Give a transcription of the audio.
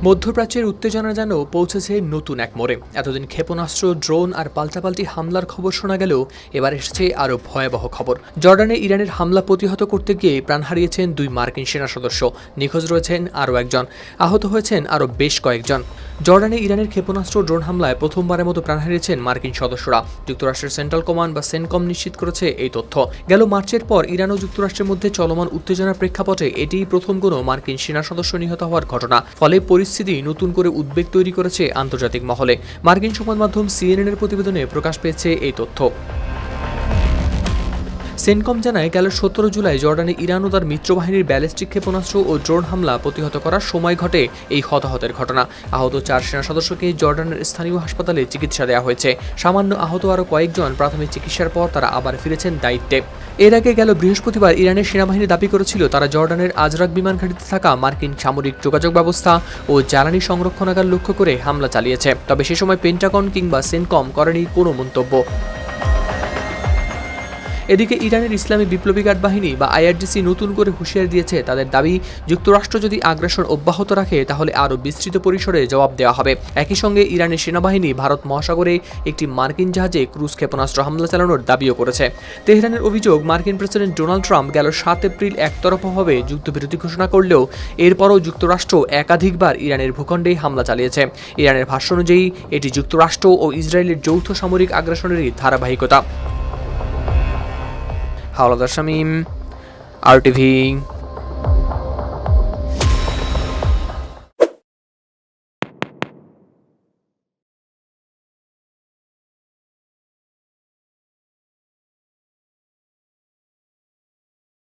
মধ্যপ্রাচ্যের উত্তেজনা যেন পৌঁছেছে নতুন এক মোড়ে। এতদিন ক্ষেপণাস্ত্র, ড্রোন আর পাল্টাপাল্টি হামলার খবর শোনা গেলেও এবার এসেছে আরও ভয়াবহ খবর। জর্ডানে ইরানের হামলা প্রতিহত করতে গিয়ে প্রাণ হারিয়েছেন 2 মার্কিন সেনা সদস্য, নিখোঁজ রয়েছেন আরও একজন, আহত হয়েছেন আরও বেশ কয়েকজন। জর্ডানে ইরানের ক্ষেপণাস্ত্র ড্রোন হামলায় প্রথমবারের মতো প্রাণ হারিয়েছেন মার্কিন সদস্যরা। যুক্তরাষ্ট্রের সেন্ট্রাল কমান্ড বা সেনকম নিশ্চিত করেছে এই তথ্য। গেল মার্চের পর ইরান ও যুক্তরাষ্ট্রের মধ্যে চলমান উত্তেজনার প্রেক্ষাপটে এটিই প্রথম কোনো মার্কিন সেনা সদস্য নিহত হওয়ার ঘটনা। ফলে পরিস্থিতি নতুন করে উদ্বেগ তৈরি করেছে আন্তর্জাতিক মহলে। মার্কিন সংবাদ মাধ্যম CNN এর প্রতিবেদনে প্রকাশ পেয়েছে এই তথ্য। সেনকম জানায়, গেল 17 জুলাই জর্ডানে ইরান ও তার মিত্রবাহিনীর ব্যালিস্টিক ক্ষেপণাস্ত্র ও ড্রোন হামলা প্রতিহত করার সময় ঘটে এই হতাহতের ঘটনা। আহত 4 সেনা সদস্যকে জর্ডানের স্থানীয় হাসপাতালে চিকিৎসা দেওয়া হয়েছে। সামান্য আহত আরও কয়েকজন প্রাথমিক চিকিৎসার পর তারা আবার ফিরেছেন দায়িত্বে। এর আগে গেল বৃহস্পতিবার ইরানের সেনাবাহিনী দাবি করেছিল তারা জর্ডানের আজরাক বিমান ঘাঁটিতে থাকা মার্কিন সামরিক যোগাযোগ ব্যবস্থা ও জ্বালানি সংরক্ষণাগার লক্ষ্য করে হামলা চালিয়েছে। তবে সে সময় পেন্টাগন কিংবা সেনকম করেনি কোনো মন্তব্য। এদিকে ইরানের ইসলামী বিপ্লবী গার্ড বাহিনী বা IRGC নতুন করে হুঁশিয়ারি দিয়েছে। তাদের দাবি, যুক্তরাষ্ট্র যদি আগ্রাসন অব্যাহত রাখে তাহলে আরও বিস্তৃত পরিসরে জবাব দেওয়া হবে। একই সঙ্গে ইরানের সেনাবাহিনী ভারত মহাসাগরে একটি মার্কিন জাহাজে ক্রুজ ক্ষেপণাস্ত্র হামলা চালানোর দাবিও করেছে। তেহরানের অভিযোগ, মার্কিন প্রেসিডেন্ট ডোনাল্ড ট্রাম্প গেল 7 এপ্রিল একতরফাভাবে যুদ্ধবিরতি ঘোষণা করলেও এরপরও যুক্তরাষ্ট্র একাধিকবার ইরানের ভূখণ্ডে হামলা চালিয়েছে। ইরানের ভাষ্য অনুযায়ী এটি যুক্তরাষ্ট্র ও ইসরায়েলের যৌথ সামরিক আগ্রাসনেরই ধারাবাহিকতা। হাওলাদার শামীম, RTV।